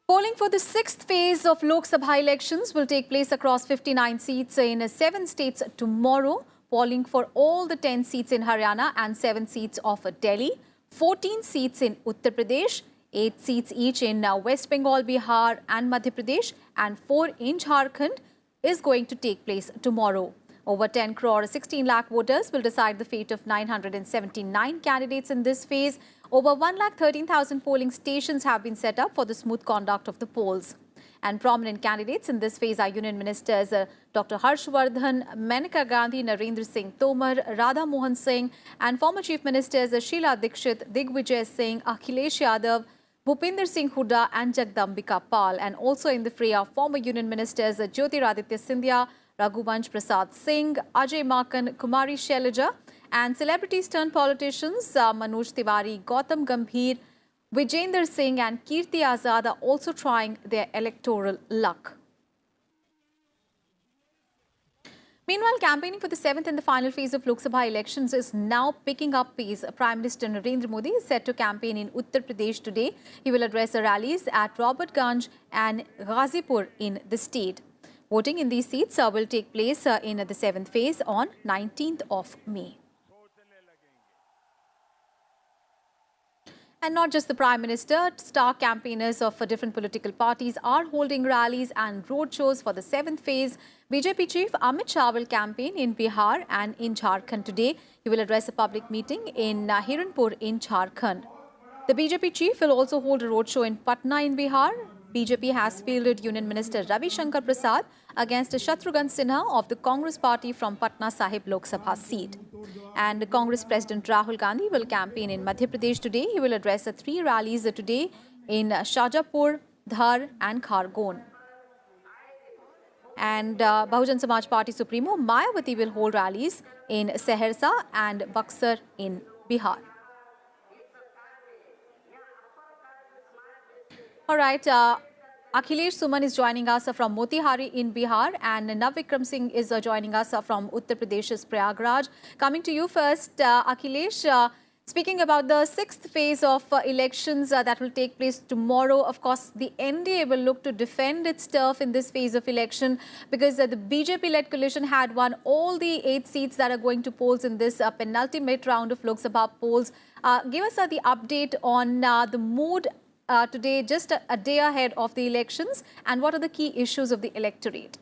Polling for the sixth phase of Lok Sabha elections will take place across 59 seats in 7 states tomorrow. Polling for all the 10 seats in Haryana and 7 seats of Delhi, 14 seats in Uttar Pradesh, 8 seats each in West Bengal, Bihar and Madhya Pradesh, and 4 in Jharkhand is going to take place tomorrow. Over 10 crore 16 lakh voters will decide the fate of 979 candidates in this phase. Over 1,13,000 polling stations have been set up for the smooth conduct of the polls. And prominent candidates in this phase are Union Ministers Dr. Harshvardhan, Maneka Gandhi, Narendra Singh Tomar, Radha Mohan Singh, and former Chief Ministers Sheila Dikshit, Digvijay Singh, Akhilesh Yadav, Bhupinder Singh Hooda and Jagdambika Pal. And also in the fray are former Union Ministers Jyotiraditya Scindia, Raghuvansh Prasad Singh, Ajay Makan, Kumari Shailaja, and celebrities turned politicians Manoj Tiwari, Gautam Gambhir, Vijender Singh and Kirti Azad are also trying their electoral luck. Meanwhile, campaigning for the 7th and the final phase of Lok Sabha elections is now picking up pace. Prime Minister Narendra Modi is set to campaign in Uttar Pradesh today. He will address rallies at Robertganj and Ghazipur in the state. Voting in these seats will take place in the 7th phase on 19th of May. And not just the Prime Minister, star campaigners of different political parties are holding rallies and roadshows for the 7th phase. BJP Chief Amit Shah will campaign in Bihar and in Jharkhand today. He will address a public meeting in Hiranpur in Jharkhand. The BJP Chief will also hold a roadshow in Patna in Bihar. BJP has fielded Union Minister Ravi Shankar Prasad against Shatrughan Sinha of the Congress party from Patna Sahib Lok Sabha seat. And Congress President Rahul Gandhi will campaign in Madhya Pradesh today. He will address 3 rallies today in Shajapur, Dhar and Khargone. And Bahujan Samaj Party Supremo Mayawati will hold rallies in Saharsa and Buxar in Bihar. All right, Akhilesh Suman is joining us from Motihari in Bihar, and Navvikram Singh is joining us from Uttar Pradesh's Prayagraj. Coming to you first, Akhilesh, speaking about the 6th phase of elections that will take place tomorrow. Of course, the NDA will look to defend its turf in this phase of election because the BJP-led coalition had won all the 8 seats that are going to polls in this penultimate round of Lok Sabha polls. Give us the update on the mood today, just a day ahead of the elections, and what are the key issues of the electorate?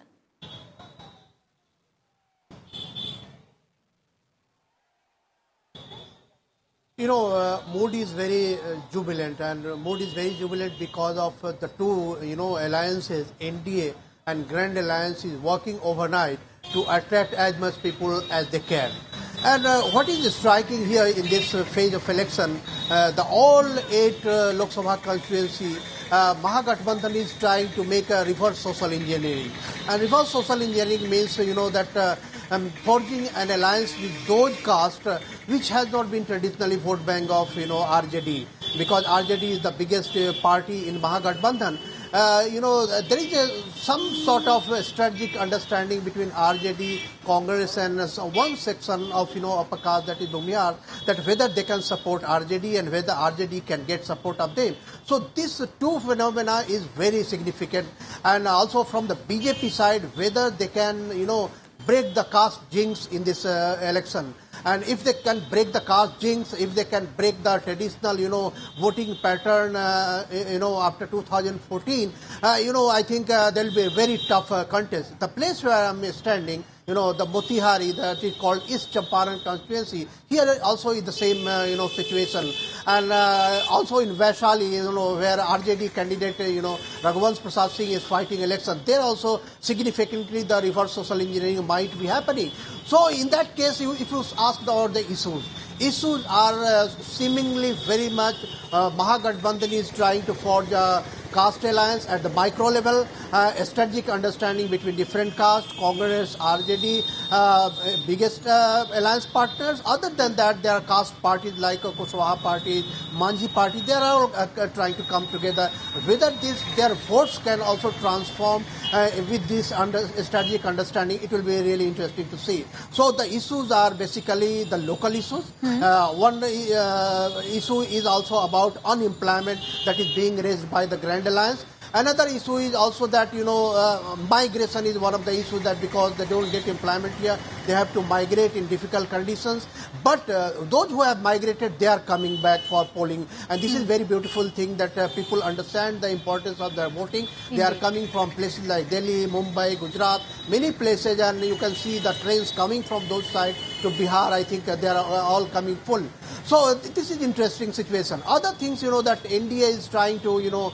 You know, mood is very jubilant, and mood is very jubilant because of the two, alliances, NDA and Grand Alliance is working overnight to attract as much people as they can. And what is striking here in this phase of election, the all 8 Lok Sabha constituency, Mahagathbandhan is trying to make a reverse social engineering. And reverse social engineering means, that forging an alliance with those castes which has not been traditionally vote bank of, RJD, because RJD is the biggest party in Mahagathbandhan. There is some sort of strategic understanding between RJD, Congress and one section of, upper caste, that is Bhumihar, that whether they can support RJD and whether RJD can get support of them. So this two phenomena is very significant, and also from the BJP side, whether they can, break the caste jinx in this election. And if they can break the caste jinx, if they can break the traditional, voting pattern, after 2014, I think there will be a very tough contest. The place where I am standing, the Motihari, that is called East Champaran constituency, here also is the same, situation. And also in Vaishali, where RJD candidate, Raghuvansh Prasad Singh is fighting election, there also significantly the reverse social engineering might be happening. So in that case, if you ask about the issues are seemingly very much Mahagathbandhan is trying to forge a caste alliance at the micro level, a strategic understanding between different castes, Congress, RJD, biggest alliance partners. Other than that, there are caste parties like Kushwaha party, Manjhi party. They are all trying to come together. Whether their votes can also transform with this strategic understanding, it will be really interesting to see. So the issues are basically the local issues. One issue is also about unemployment that is being raised by the Grand Alliance. Another issue is also that, migration is one of the issues, that because they don't get employment here, they have to migrate in difficult conditions. But those who have migrated, they are coming back for polling. And this is very beautiful thing, that people understand the importance of their voting. They are coming from places like Delhi, Mumbai, Gujarat, many places, and you can see the trains coming from those sides to Bihar. I think they are all coming full. So this is interesting situation. Other things, that India is trying to,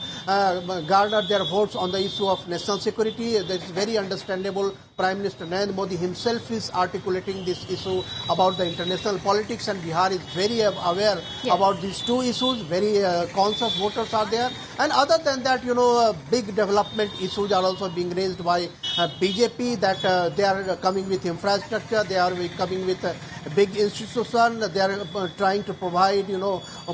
garner their votes on the issue of national security. That is very understandable. Prime Minister Narendra Modi himself is articulating this issue about the international politics, and Bihar is very aware about these two issues. Very conscious voters are there. And other than that, big development issues are also being raised by BJP, that they are coming with infrastructure, they are coming with big institution, they are trying to provide,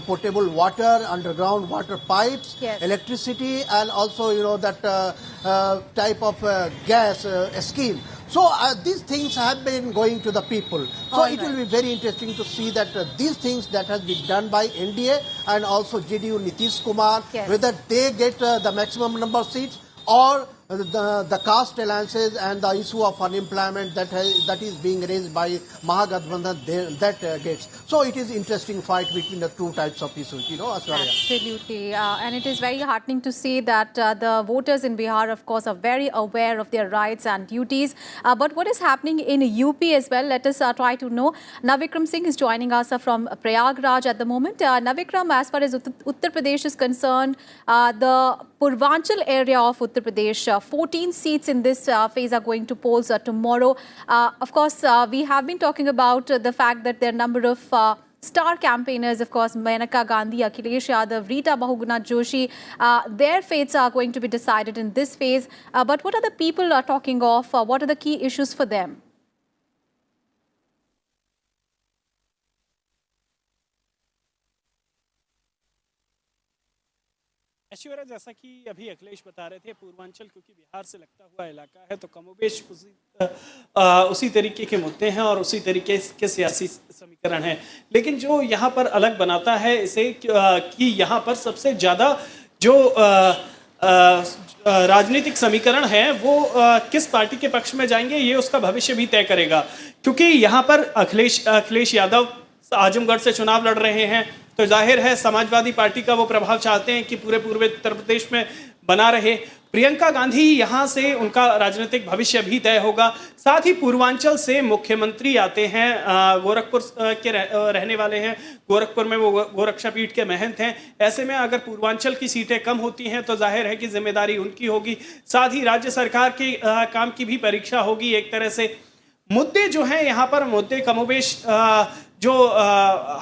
potable water, underground water pipes, electricity, and also, that type of gas scheme. So these things have been going to the people. So it will be very interesting to see that these things that has been done by NDA and also JDU Nitish Kumar, whether they get the maximum number of seats, or the caste alliances and the issue of unemployment that is being raised by Mahagathbandhan, that gets. So it is interesting fight between the two types of issues, Aswarya. Absolutely. And it is very heartening to see that the voters in Bihar, of course, are very aware of their rights and duties. But what is happening in UP as well? Let us try to know. Navikram Singh is joining us from Prayagraj at the moment. Navikram, as far as Uttar Pradesh is concerned, the Purvanchal area of Uttar Pradesh, 14 seats in this phase are going to polls tomorrow. Of course, we have been talking about the fact that there are a number of star campaigners, of course, Maneka Gandhi, Akhilesh Yadav, Rita Bahuguna Joshi. Their fates are going to be decided in this phase. But what are the people talking of? What are the key issues for them? Aishwarya, जैसा कि अभी अखिलेश बता रहे थे, पूर्वांचल क्योंकि बिहार से लगता हुआ इलाका है, तो कमोबेश उसी तरीके के मुद्दे हैं और उसी तरीके के सियासी समीकरण हैं। लेकिन जो यहाँ पर अलग बनाता है इसे कि यहाँ पर सबसे ज़्यादा जो राजनीतिक समीकरण है वो किस पार्टी के पक्ष में जाएंगे, ये उसका भविष्य भी तय करेगा। क्योंकि यहाँ पर अखिलेश यादव आजमगढ़ से चुनाव लड़ रहे हैं, तो जाहिर है समाजवादी पार्टी का वो प्रभाव चाहते हैं कि पूरे पूर्वी उत्तर प्रदेश में बना रहे। प्रियंका गांधी यहाँ से उनका राजनीतिक भविष्य भी तय होगा। साथ ही पूर्वांचल से मुख्यमंत्री आते हैं, गोरखपुर के रहने वाले हैं, गोरखपुर में वो गोरक्षापीठ के महंत हैं। ऐसे में अगर पूर्वांचल की सीटें कम होती हैं तो जाहिर है कि जिम्मेदारी उनकी होगी। साथ ही राज्य सरकार के काम की भी परीक्षा होगी। एक तरह से मुद्दे जो हैं यहाँ पर, मुद्दे कमोबेश जो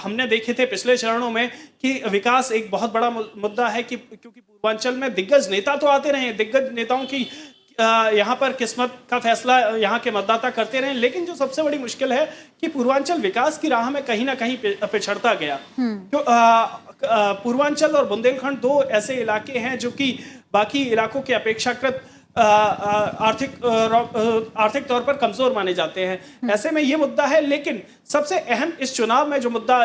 हमने देखे थे पिछले चरणों में कि विकास एक बहुत बड़ा मुद्दा है, कि क्योंकि पूर्वांचल में दिग्गज नेता तो आते रहे, दिग्गज नेताओं की यहाँ पर किस्मत का फैसला यहाँ के मतदाता करते रहे। लेकिन जो सबसे बड़ी मुश्किल है कि पूर्वांचल विकास की राह में कहीं ना कहीं पिछड़ता गया। तो पूर्वांचल और बुंदेलखंड दो ऐसे इलाके हैं जो कि बाकी इलाकों के अपेक्षाकृत आर्थिक तौर पर कमजोर माने जाते हैं। ऐसे में ये मुद्दा है। लेकिन सबसे अहम इस चुनाव में जो मुद्दा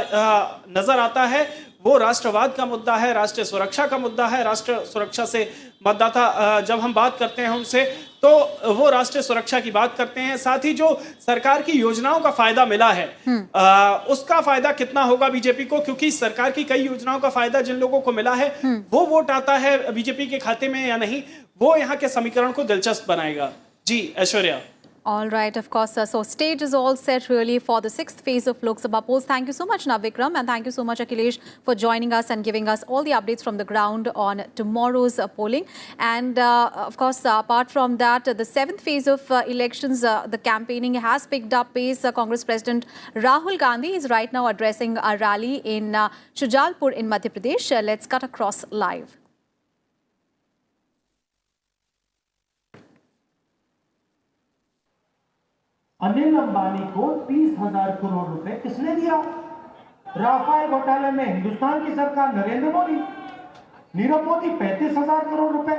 नजर आता है वो राष्ट्रवाद का मुद्दा है, राष्ट्रीय सुरक्षा का मुद्दा है। राष्ट्रीय सुरक्षा से मतदाता जब हम बात करते हैं उनसे, तो वो राष्ट्रीय सुरक्षा की बात करते हैं। साथ ही जो सरकार की योजनाओं का फायदा मिला है उसका फायदा कितना होगा बीजेपी को, क्योंकि सरकार की कई योजनाओं का फायदा जिन लोगों को मिला है वो वोट आता है बीजेपी के खाते में या नहीं, वो यहाँ के समीकरण को दिलचस्प बनाएगा। जी Aishwarya. All right, of course. So stage is all set really for the 6th phase of Lok Sabha polls. Thank you so much, Navikram, and thank you so much, Akhilesh, for joining us and giving us all the updates from the ground on tomorrow's polling. And of course, apart from that, the 7th phase of elections, the campaigning has picked up pace. Congress President Rahul Gandhi is right now addressing a rally in Shujalpur in Madhya Pradesh. Let's cut across live. Anil Ambani को 30,000 करोड़ रुपए किसने दिया? Rafale घोटाले में हिंदुस्तान की सरकार, नरेंद्र मोदी। नीरव मोदी 35,000 करोड़ रुपए,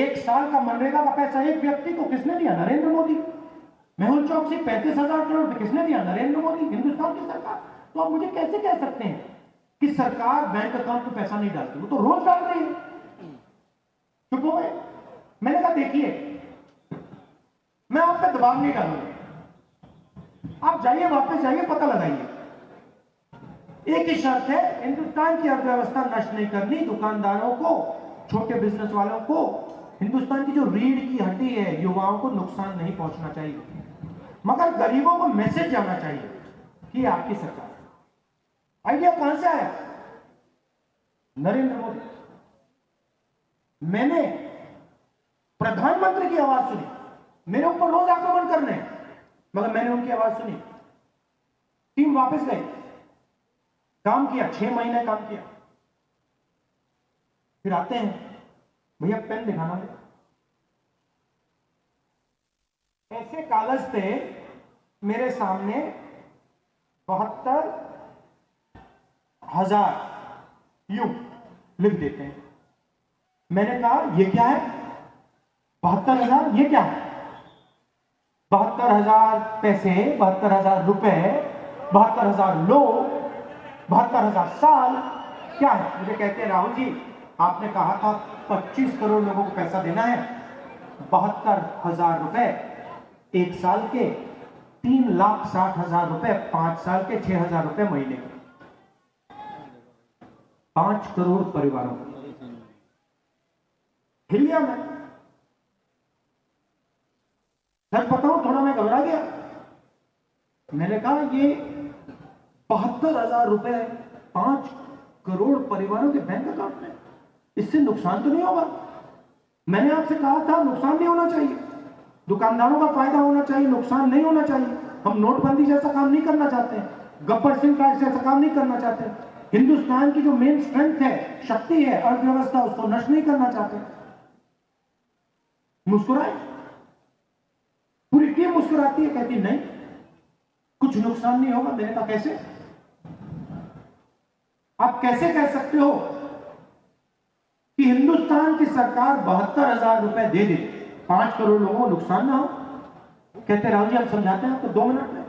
एक साल का मनरेगा का पैसा एक व्यक्ति को किसने दिया? नरेंद्र मोदी। मेहुल चौकसी 35,000 करोड़ रुपए किसने दिया? नरेंद्र मोदी, हिंदुस्तान की सरकार। तो आप मुझे कैसे कह सकते हैं कि सरकार बैंक अकाउंट में पैसा नहीं डालती? वो तो रोज डाल रही है। चुप हो गए। मैंने कहा देखिए, मैं आप पे दबाव नहीं डालूंगा, आप जाइए, वापस जाइए, पता लगाइए। एक ही शर्त है, हिंदुस्तान की अर्थव्यवस्था नष्ट नहीं करनी, दुकानदारों को, छोटे बिजनेस वालों को, हिंदुस्तान की जो रीढ़ की हड्डी है, युवाओं को नुकसान नहीं पहुंचना चाहिए, मगर गरीबों को मैसेज जाना चाहिए कि आपकी सरकार। आइडिया कहां से आया? नरेंद्र मोदी। मैंने प्रधानमंत्री की आवाज सुनी, मेरे ऊपर रोज आक्रमण करने, मगर मैंने उनकी आवाज सुनी। टीम वापस गई, काम किया, 6 महीने काम किया, फिर आते हैं, भैया पेन दिखाना है। ऐसे कागज पे मेरे सामने 72,000 यूं लिख देते हैं। मैंने कहा ये क्या है? 72,000 ये क्या है? 72,000 पैसे, 72,000 रुपए, 72,000 लोग, 72,000 साल, क्या है? मुझे कहते हैं राहुल जी, आपने कहा था 25 करोड़ लोगों को पैसा देना है, 72,000 रुपए 1 साल के, 3,60,000 रुपए 5 साल के, 6,000 रुपए महीने के, 5 करोड़ परिवारों को हिल गया मैं। सच बताऊं, थोड़ा मैं घबरा गया। मैंने कहा ये 72,000 रुपए 5 करोड़ परिवारों के बैंक अकाउंट में, इससे नुकसान तो नहीं होगा? मैंने आपसे कहा था नुकसान नहीं होना चाहिए, दुकानदारों का फायदा होना चाहिए, नुकसान नहीं होना चाहिए। हम नोटबंदी जैसा काम नहीं करना चाहते, गब्बर सिंह टैक्स जैसा काम नहीं करना चाहते, हिंदुस्तान की जो मेन स्ट्रेंथ है, शक्ति है, अर्थव्यवस्था, उसको नष्ट नहीं करना चाहते। मुस्कुराए, पूरी टीम मुस्कुराती है, कहती नहीं कुछ नुकसान नहीं होगा। मैंने कहा कैसे? आप कैसे कह सकते हो कि हिंदुस्तान की सरकार 72,000 रुपए दे दे, 5 करोड़ लोगों को नुकसान ना हो? कहते राहुल जी हम समझाते हैं आपको 2 मिनट में।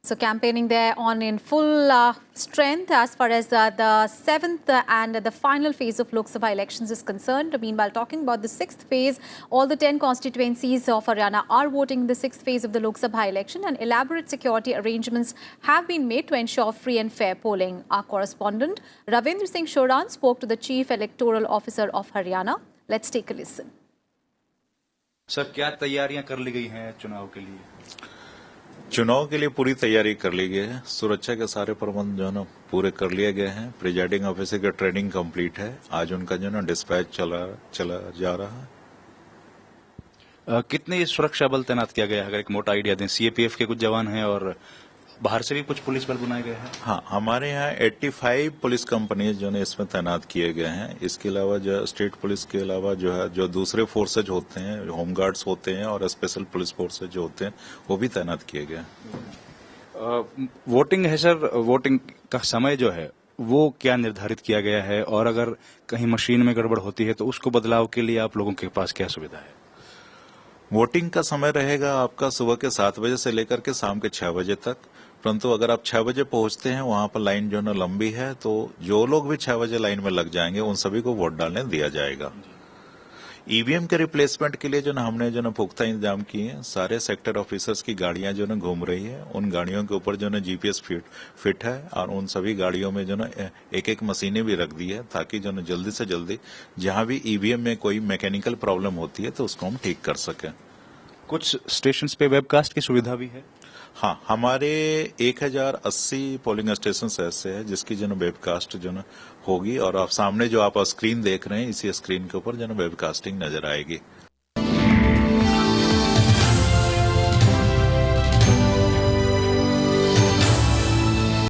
So campaigning there on in full strength as far as the 7th and the final phase of Lok Sabha elections is concerned. Meanwhile, talking about the 6th phase, all the 10 constituencies of Haryana are voting in the 6th phase of the Lok Sabha election, and elaborate security arrangements have been made to ensure free and fair polling. Our correspondent Ravindra Singh Shoran spoke to the Chief Electoral Officer of Haryana. Let's take a listen. Sir, क्या तैयारियां कर ली गई हैं चुनाव के लिए? चुनाव के लिए पूरी तैयारी कर ली गई है। सुरक्षा के सारे प्रबंध जो है ना पूरे कर लिए गए हैं। प्रिजाइडिंग ऑफिसर का ट्रेनिंग कंप्लीट है। आज उनका जो है ना डिस्पैच चला जा रहा है। कितने सुरक्षा बल तैनात किया गया है? अगर एक मोटा आइडिया दें। सीएपीएफ के कुछ जवान हैं और बाहर से भी कुछ पुलिस बल बुलाए गए हैं। हाँ, हमारे यहाँ 85 पुलिस कंपनी जो है इसमें तैनात किए गए हैं। इसके अलावा जो स्टेट पुलिस के अलावा जो है जो दूसरे फोर्सेज होते हैं, होमगार्ड्स होते हैं और स्पेशल पुलिस फोर्सेज जो होते हैं वो भी तैनात किए गए हैं। वोटिंग है सर, वोटिंग का समय जो है वो क्या निर्धारित किया गया है, और अगर कहीं मशीन में गड़बड़ होती है तो उसको बदलाव के लिए आप लोगों के पास क्या सुविधा है? वोटिंग का समय रहेगा आपका सुबह के 7 बजे से लेकर के शाम के 6 बजे तक। परंतु अगर आप 6 बजे पहुंचते हैं, वहां पर लाइन जो है लंबी है, तो जो लोग भी 6 बजे लाइन में लग जाएंगे उन सभी को वोट डालने दिया जाएगा। ईवीएम के रिप्लेसमेंट के लिए जो हमने जो पुख्ता इंतजाम किए हैं। सारे सेक्टर ऑफिसर्स की गाड़ियां जो घूम रही है, उन गाड़ियों के ऊपर जो जीपीएस फिट है और उन सभी गाड़ियों में जो एक मशीनें भी रख दी है, ताकि जो जल्दी से जल्दी जहां भी ईवीएम में कोई मैकेनिकल प्रॉब्लम होती है तो उसको हम ठीक कर सकें। कुछ स्टेशन पे वेबकास्ट की सुविधा भी है? हाँ, हमारे 1080 पोलिंग स्टेशन ऐसे है जिसकी जो वेबकास्ट जो होगी, और आप सामने जो आप स्क्रीन देख रहे हैं, इसी स्क्रीन के ऊपर जो वेबकास्टिंग नजर आएगी।